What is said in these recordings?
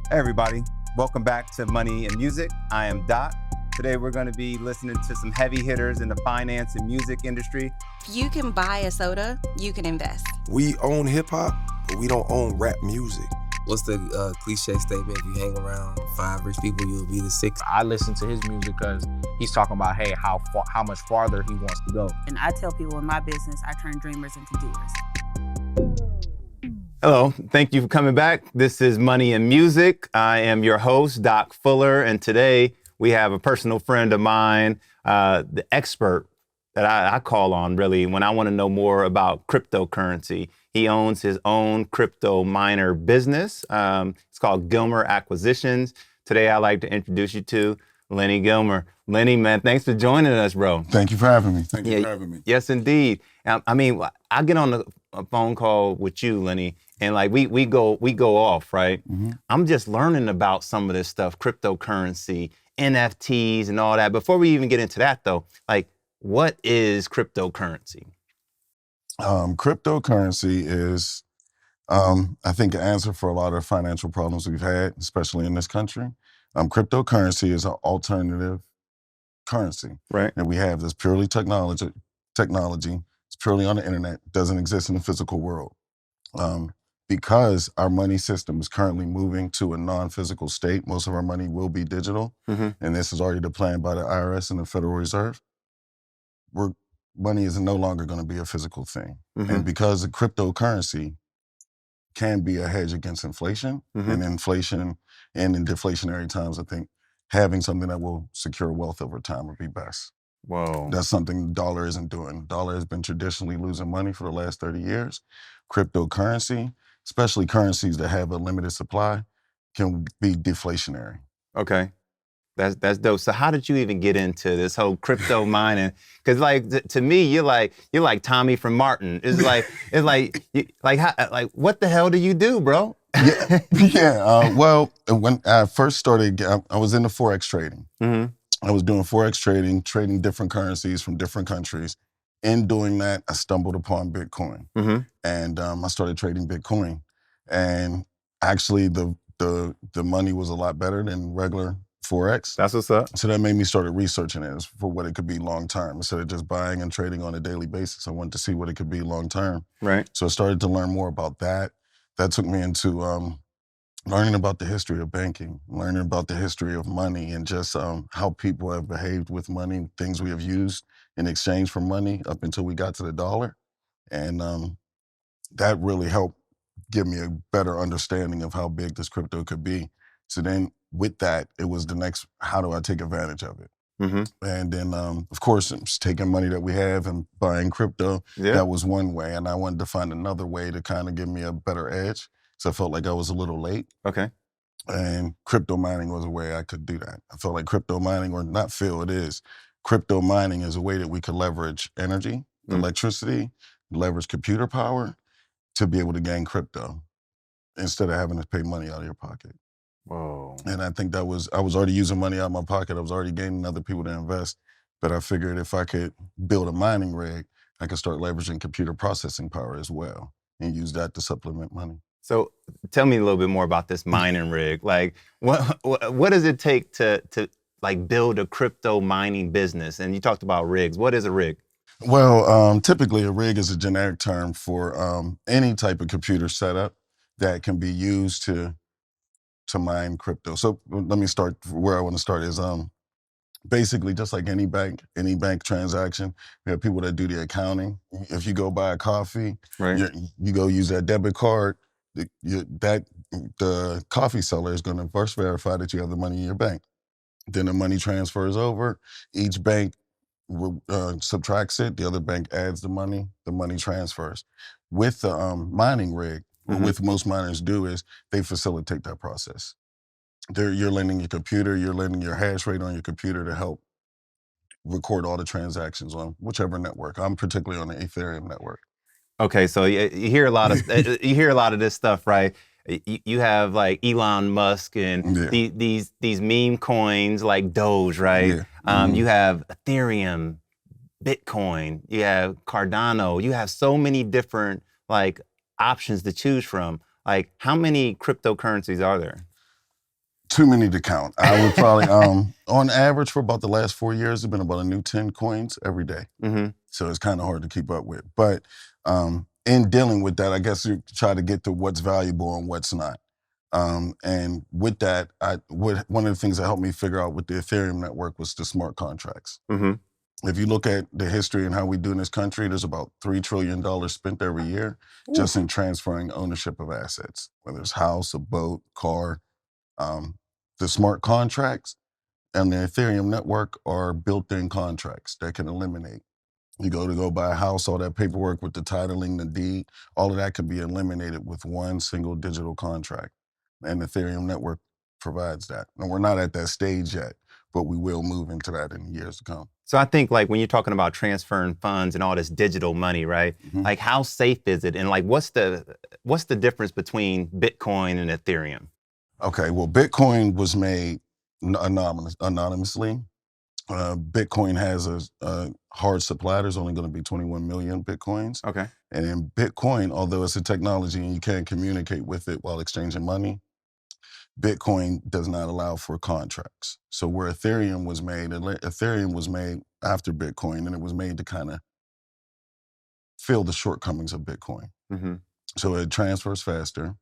Hey everybody, welcome back to Money and Music. I am Doc. Today we're going to be listening to some heavy hitters in the finance and music industry. If you can buy a soda, you can invest. We own hip hop, but we don't own rap music. What's the cliche statement? If you hang around 5 rich people, you'll be the 6th. I listen to his music because he's talking about, hey, how much farther he wants to go. And I tell people in my business, I turn dreamers into doers. Hello, thank you for coming back. This is Money and Music. I am your host, Doc Fuller, and today we have a personal friend of mine, the expert that I call on really when I want to know more about cryptocurrency. He owns his own crypto miner business. It's called Gilmer Acquisitions. Today, I'd like to introduce you to Lenny Gilmer. Lenny, man, thanks for joining us, bro. Thank you for having me. Thank you for having me. Yes, indeed. I mean, I get on a phone call with you, Lenny, and like we go off, right? Mm-hmm. I'm just learning about some of this stuff, cryptocurrency, NFTs, and all that. Before we even get into that, though, like, what is cryptocurrency? Cryptocurrency is, I think, an answer for a lot of financial problems we've had, especially in this country. Cryptocurrency is an alternative currency, right? And we have this purely technology. It's purely on the internet. Doesn't exist in the physical world. Because our money system is currently moving to a non-physical state, most of our money will be digital, and this is already the plan by the IRS and the Federal Reserve. Money is no longer going to be a physical thing, and because the cryptocurrency can be a hedge against inflation, and inflation and in deflationary times, I think having something that will secure wealth over time would be best. Whoa. That's something the dollar isn't doing. The dollar has been traditionally losing money for the last 30 years. Cryptocurrency, especially currencies that have a limited supply, can be deflationary. Okay. That's dope. So how did you even get into this whole crypto mining? Because like to me, you're like Tommy from Martin. It's like what the hell do you do, bro? Well, when I first started, I was into Forex Trading. I was doing Forex Trading, trading different currencies from different countries. In doing that, I stumbled upon Bitcoin, and I started trading Bitcoin. And actually, the money was a lot better than regular Forex. That's what's up. So that made me start researching it for what it could be long term. Instead of just buying and trading on a daily basis, I wanted to see what it could be long term. Right. So I started to learn more about that. That took me into learning about the history of banking, learning about the history of money, and just how people have behaved with money, things we have used in exchange for money up until we got to the dollar. And that really helped give me a better understanding of how big this crypto could be. So then with that, it was the next, how do I take advantage of it? And then, of course, just taking money that we have and buying crypto, that was one way. And I wanted to find another way to kind of give me a better edge. So I felt like I was a little late. Okay. And crypto mining was a way I could do that. I felt like crypto mining, or not feel, it is. Crypto mining is a way that we could leverage energy, electricity, leverage computer power to be able to gain crypto instead of having to pay money out of your pocket. Whoa. And I think I was already using money out of my pocket. I was already gaining other people to invest. But I figured if I could build a mining rig, I could start leveraging computer processing power as well and use that to supplement money. So tell me a little bit more about this mining rig. Like, what does it take to like build a crypto mining business? And you talked about rigs. What is a rig? Well, typically a rig is a generic term for any type of computer setup that can be used to mine crypto. So let me start where I want to start is basically just like any bank transaction, we have people that do the accounting. If you go buy a coffee, right, you go use that debit card, the coffee seller is going to first verify that you have the money in your bank. Then the money transfers over. Each bank subtracts it. The other bank adds the money transfers. With the mining rig, what most miners do is they facilitate that process. You're lending your computer, you're lending your hash rate on your computer to help record all the transactions on whichever network. I'm particularly on the Ethereum network. Okay, so you hear a lot of this stuff, right? You have like Elon Musk and these meme coins like Doge, right? You have Ethereum, Bitcoin, you have Cardano, you have so many different like options to choose from. Like, how many cryptocurrencies are there? Too many to count. I would probably, on average for about the last 4 years, there's been about a new 10 coins every day. Mm-hmm. So it's kind of hard to keep up with. But in dealing with that, I guess you try to get to what's valuable and what's not. And with that, one of the things that helped me figure out with the Ethereum network was the smart contracts. Mm-hmm. If you look at the history and how we do in this country, there's about $3 trillion spent every year just in transferring ownership of assets, whether it's house, a boat, car. The smart contracts and the Ethereum network are built-in contracts that can eliminate. You go buy a house, all that paperwork with the titling, the deed, all of that can be eliminated with one single digital contract. And the Ethereum network provides that. And we're not at that stage yet, but we will move into that in years to come. So I think like when you're talking about transferring funds and all this digital money, right? Mhm. Like how safe is it? And like what's the difference between Bitcoin and Ethereum? Okay, well, Bitcoin was made anonymously. Bitcoin has a hard supply. There's only going to be 21 million Bitcoins. Okay. And in Bitcoin, although it's a technology and you can't communicate with it while exchanging money, Bitcoin does not allow for contracts. So where Ethereum was made after Bitcoin, and it was made to kind of fill the shortcomings of Bitcoin. Mm-hmm. So it transfers faster.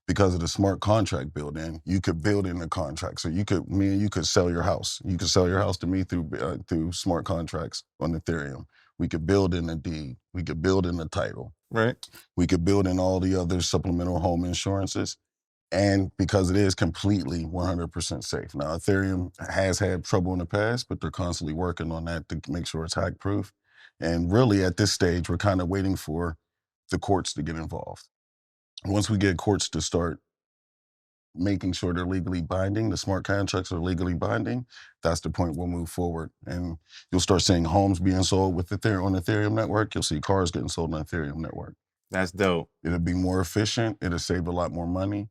Because of the smart contract built in, you could build in a contract. So you could sell your house. You could sell your house to me through smart contracts on Ethereum. We could build in a deed. We could build in a title. Right. We could build in all the other supplemental home insurances. And because it is completely 100% safe. Now, Ethereum has had trouble in the past, but they're constantly working on that to make sure it's hack proof. And really at this stage, we're kind of waiting for the courts to get involved. Once we get courts to start making sure they're legally binding, the smart contracts are legally binding, that's the point we'll move forward. And you'll start seeing homes being sold with on the Ethereum network. You'll see cars getting sold on the Ethereum network. That's dope. It'll be more efficient. It'll save a lot more money.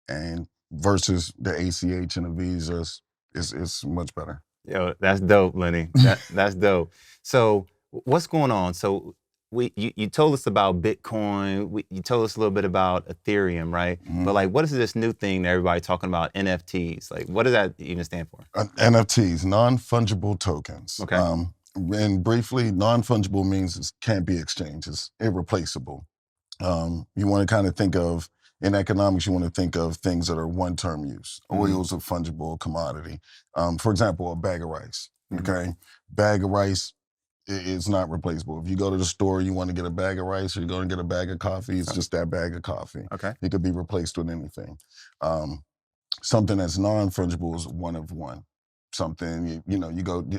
And versus the ACH and the Visas, it's much better. Yo, that's dope, Lenny. That's dope. So what's going on? So you told us about Bitcoin. You told us a little bit about Ethereum, right? Mhm. But like, what is this new thing that everybody's talking about, NFTs? Like, what does that even stand for? NFTs, non-fungible tokens. Okay. And briefly, non-fungible means it can't be exchanged. It's irreplaceable. You want to kind of think of, in economics, you want to think of things that are one-term use. Oil's a fungible commodity. For example, a bag of rice, okay? Bag of rice is not replaceable. If you go to the store, you want to get a bag of rice or you're going to get a bag of coffee, it's just that bag of coffee. Okay. It could be replaced with anything. Something that's non-fungible is one of one. Something,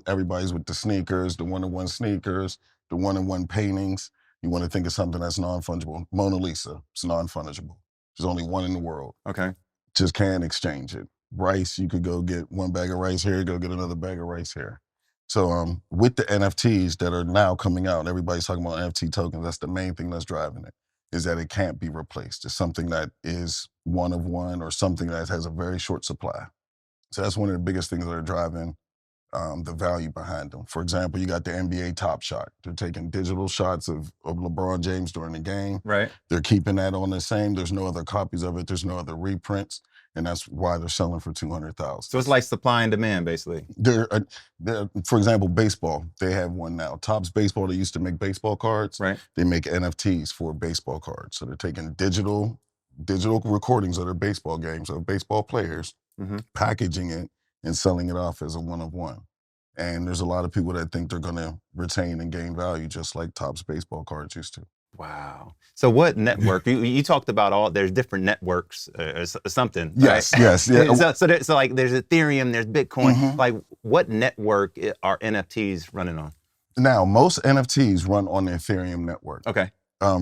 everybody's with the sneakers, the one-of-one sneakers, the one-of-one paintings. You want to think of something that's non-fungible. Mona Lisa, it's non-fungible. There's only one in the world. Okay. Just can't exchange it. Rice, you could go get one bag of rice here, go get another bag of rice here. So with the NFTs that are now coming out, everybody's talking about NFT tokens, that's the main thing that's driving it, is that it can't be replaced. It's something that is one of one or something that has a very short supply. So that's one of the biggest things that are driving the value behind them. For example, you got the NBA Top Shot. They're taking digital shots of LeBron James during the game. Right. They're keeping that on the same. There's no other copies of it. There's no other reprints. And that's why they're selling for $200,000. So it's like supply and demand, basically. For example, baseball, they have one now. Topps Baseball, they used to make baseball cards. Right. They make NFTs for baseball cards. So they're taking digital recordings of their baseball games of baseball players, packaging it, and selling it off as a one-of-one. And there's a lot of people that think they're going to retain and gain value just like Topps baseball cards used to. Wow. So what network? you talked about there's different networks or something. Yes, right? yes. Yeah. So like there's Ethereum, there's Bitcoin. Like what network are NFTs running on? Now, most NFTs run on the Ethereum network. Okay.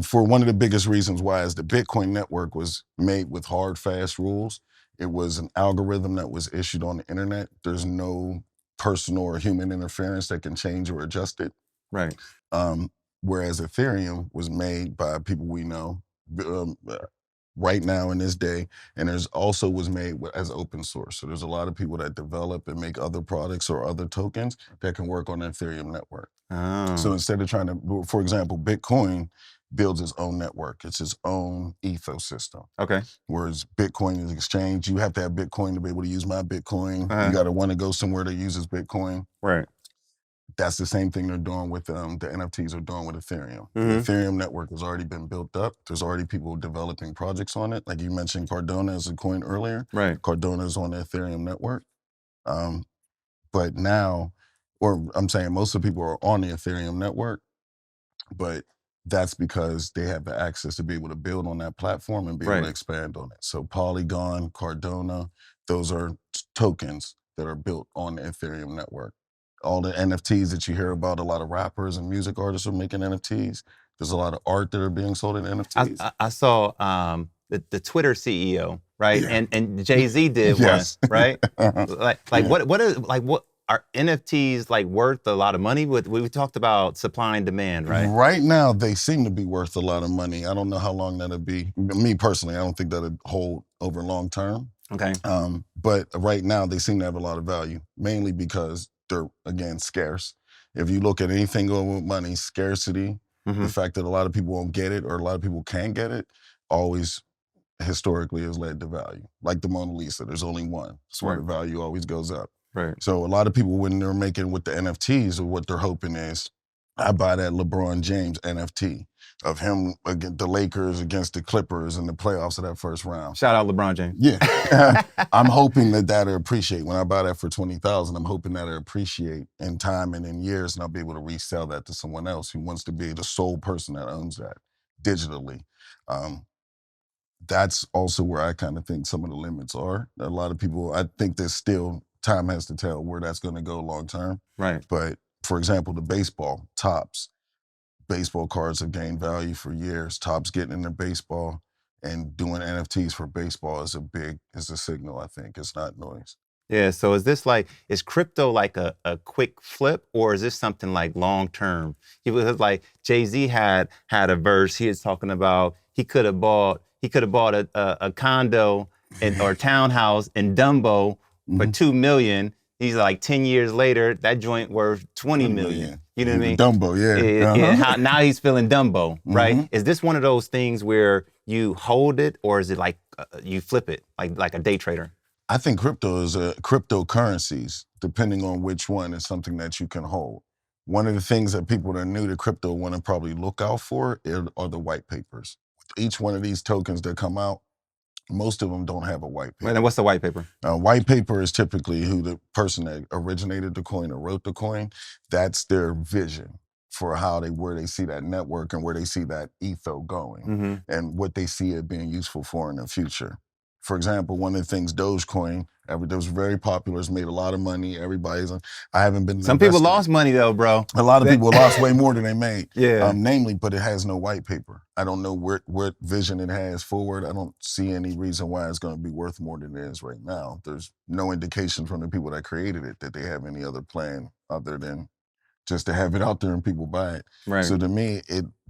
For one of the biggest reasons why is the Bitcoin network was made with hard, fast rules. It was an algorithm that was issued on the internet. There's no personal or human interference that can change or adjust it. Right. Whereas Ethereum was made by people we know right now in this day, and there's also was made as open source. So there's a lot of people that develop and make other products or other tokens that can work on the Ethereum network. Oh. So instead of trying to, for example, Bitcoin builds its own network. It's its own ecosystem. Okay. Whereas Bitcoin is exchange. You have to have Bitcoin to be able to use my Bitcoin. Uh-huh. You got to want to go somewhere that uses Bitcoin. Right. That's the same thing they're doing with the NFTs are doing with Ethereum. The Mhm. Ethereum network has already been built up. There's already people developing projects on it. Like you mentioned Cardano as a coin earlier. Right. Cardano is on the Ethereum network. But now, or I'm saying most of the people are on the Ethereum network, but that's because they have the access to be able to build on that platform and be able Right. to expand on it. So Polygon, Cardano, those are tokens that are built on the Ethereum network. All the NFTs that you hear about, a lot of rappers and music artists are making NFTs. There's a lot of art that are being sold in NFTs. I saw the Twitter CEO, right? Yeah. And Jay-Z did Yes. one, right? Uh-huh. Like Yeah. what are NFTs like worth a lot of money? We talked about supply and demand, right? Right now, they seem to be worth a lot of money. I don't know how long that'll be. Me personally, I don't think that'll hold over long term. Okay. But right now, they seem to have a lot of value, mainly because they're, again, scarce. If you look at anything going with money, scarcity, Mhm. the fact that a lot of people won't get it or a lot of people can't get it, always historically has led to value. Like the Mona Lisa, there's only one. That's why Right. the value always goes up. Right. So a lot of people, when they're making with the NFTs, or what they're hoping is, I buy that LeBron James NFT of him against the Lakers against the Clippers in the playoffs of that first round. Shout out LeBron James. Yeah, I'm hoping that that'll appreciate. When I buy that for 20,000, I'm hoping that'll appreciate in time and in years, and I'll be able to resell that to someone else who wants to be the sole person that owns that digitally. That's also where I kind of think some of the limits are. A lot of people, I think there's still time has to tell where that's going to go long term. Right. But for example, the baseball, Topps, baseball cards have gained value for years. Topps getting into baseball and doing NFTs for baseball is a signal, I think. It's not noise. Yeah. So is crypto like a quick flip, or is this something like long term? It was like Jay-Z had a verse. He was talking about he could have bought a condo or townhouse in Dumbo for $2 million. He's like 10 years later, that joint worth 20 million. You know what I mean? Dumbo, yeah. Now he's feeling Dumbo, right? Mhm. Is this one of those things where you hold it, or is it like you flip it, like a day trader? I think cryptocurrencies, depending on which one, is something that you can hold. One of the things that people that are new to crypto want to probably look out for are the white papers. Each one of these tokens that come out, most of them don't have a white paper. And what's the white paper? White paper is typically who the person that originated the coin or wrote the coin. That's their vision for where they see that network and where they see that etho going, Mm-hmm. and what they see it being useful for in the future. For example, one of the things Dogecoin, that was very popular, it's made a lot of money. I haven't been. Some people lost money though, bro. A lot of people lost way more than they made. Yeah. Namely, but it has no white paper. I don't know what vision it has forward. I don't see any reason why it's going to be worth more than it is right now. There's no indication from the people that created it that they have any other plan other than just to have it out there and people buy it. Right. So to me,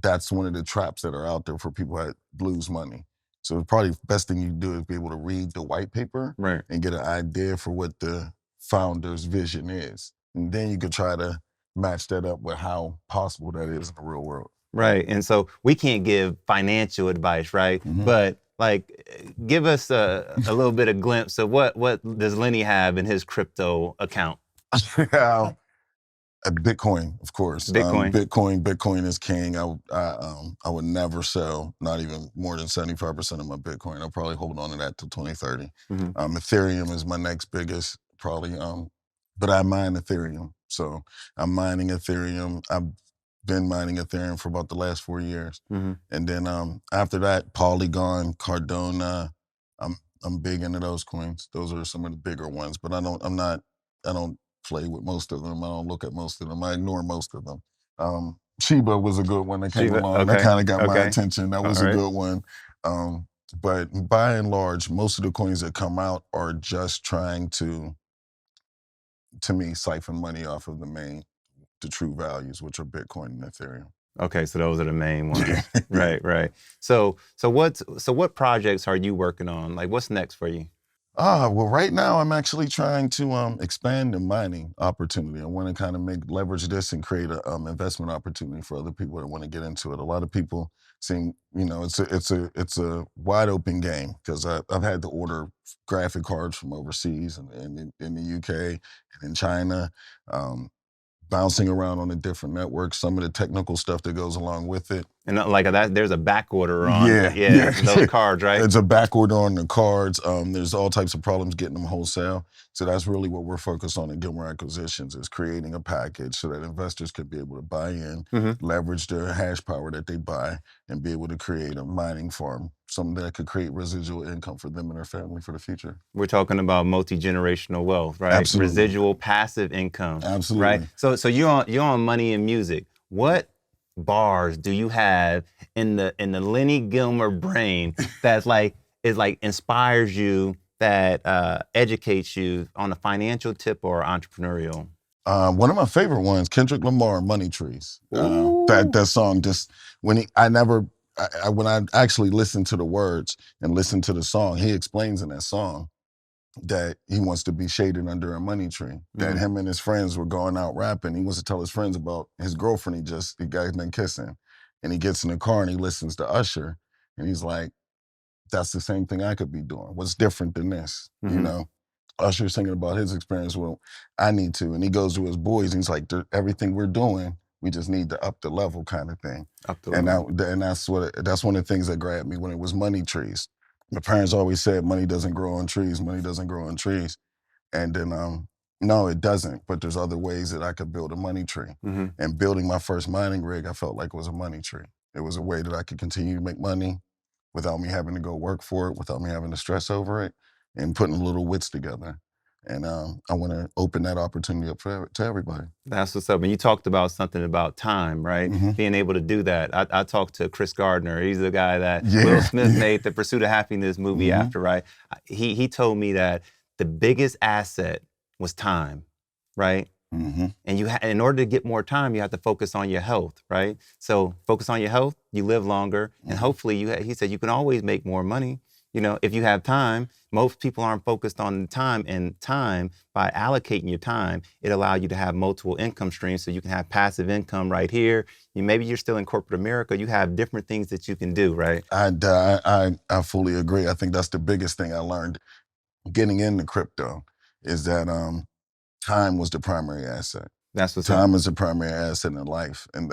that's one of the traps that are out there for people that lose money. So probably the best thing you do is be able to read the white paper, Right. and get an idea for what the founder's vision is. And then you could try to match that up with how possible that is in the real world. Right. And so we can't give financial advice, right? Mhm. But like, give us a little bit of glimpse of what does Lenny have in his crypto account? Bitcoin, of course. Bitcoin. Bitcoin is king. I would never sell not even more than 75% of my Bitcoin. I'll probably hold on to that till 2030. Mhm. Ethereum is my next biggest, probably. But I mine Ethereum, so I'm mining Ethereum. I've been mining Ethereum for about the last 4 years, Mhm. and then after that, Polygon, Cardano. I'm big into those coins. Those are some of the bigger ones, but I don't play with most of them. I don't look at most of them. I ignore most of them. Shiba was a good one that came Shiba, along. That okay, kind of got my okay. attention. That was All a right. good one. But by and large, most of the coins that come out are just trying to me, siphon money off of the true values, which are Bitcoin and Ethereum. Okay, so those are the main ones. Right, right. So what projects are you working on? Like, what's next for you? Well, right now I'm actually trying to expand the mining opportunity. I want to kind of leverage this and create a investment opportunity for other people that want to get into it. A lot of people seem, it's a wide open game because I've had to order graphic cards from overseas and in the UK and in China. Bouncing around on the different networks, some of the technical stuff that goes along with it. And like that, there's a back order on Yeah. those cards, right? It's a back order on the cards. There's all types of problems getting them wholesale. So that's really what we're focused on in Gilmer Acquisitions is creating a package so that investors can be able to buy in, leverage the hash power that they buy, and be able to create a mining farm, something that could create residual income for them and their family for the future. We're talking about multi-generational wealth, right? Absolutely. Residual passive income. Absolutely. Right? So you're on Money and Music. What bars do you have in the Lenny Gilmer brain that's inspires you, that educates you on a financial tip or entrepreneurial? One of my favorite ones, Kendrick Lamar, Money Trees. That song just, when I actually listened to the words and listened to the song, he explains in that song that he wants to be shaded under a money tree. That him and his friends were going out rapping. He wants to tell his friends about his girlfriend he got been kissing. And he gets in the car and he listens to Usher. And he's like, that's the same thing I could be doing. What's different than this? You know? Usher's thinking about his experience. Well, I need to. And he goes to his boys and he's like, everything we're doing, we just need to up the level kind of thing. And that's one of the things that grabbed me when it was money trees. My parents always said money doesn't grow on trees, money doesn't grow on trees. And then, no, it doesn't, but there's other ways that I could build a money tree. And building my first mining rig, I felt like it was a money tree. It was a way that I could continue to make money without me having to go work for it, without me having to stress over it, and putting little wits together. And I want to open that opportunity up to everybody. That's what's up. And you talked about something about time, right? Being able to do that. I talked to Chris Gardner. He's the guy that Will Smith made the Pursuit of Happiness movie after, right? He told me that the biggest asset was time, right? And in order to get more time, you have to focus on your health, right? So focus on your health, you live longer, and hopefully he said you can always make more money. You know, if you have time. Most people aren't focused on time, and time, by allocating your time, it allows you to have multiple income streams. So you can have passive income right here. Maybe you're still in corporate America. You have different things that you can do, right? I fully agree. I think that's the biggest thing I learned getting into crypto is that time was the primary asset. That's what's time is the primary asset in life, and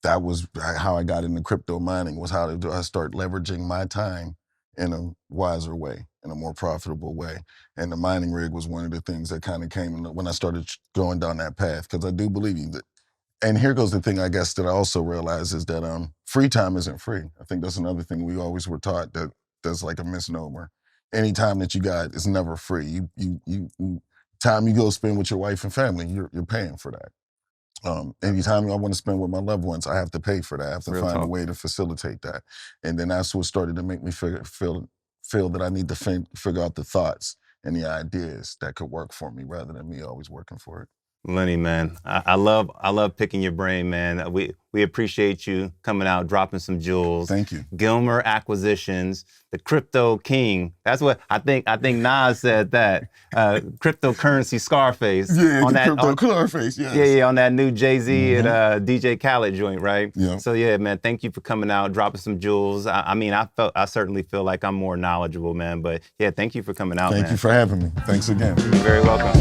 that was how I got into crypto mining. Was how I start leveraging my time in a wiser way, in a more profitable way. And the mining rig was one of the things that kind of came when I started going down that path, because I do believe that. And here goes the thing, I guess, that I also realize is that free time isn't free. I think that's another thing we always were taught, that's like a misnomer. Any time that you got is never free. Time you go spend with your wife and family, you're paying for that. Anytime I want to spend with my loved ones, I have to pay for that. I have to find a way to facilitate that. And then that's what started to make me feel that I need to figure out the thoughts and the ideas that could work for me rather than me always working for it. Lenny, man, I love picking your brain, man. We appreciate you coming out, dropping some jewels. Thank you. Gilmer Acquisitions, the crypto king. That's what I think Nas said that. Cryptocurrency Scarface. Yeah, on that Scarface, yes. Yeah, on that new Jay-Z and DJ Khaled joint, right? Yeah. So yeah, man, thank you for coming out, dropping some jewels. I certainly feel like I'm more knowledgeable, man. But yeah, thank you for coming out, man. Thank you for having me. Thanks again. You're very welcome.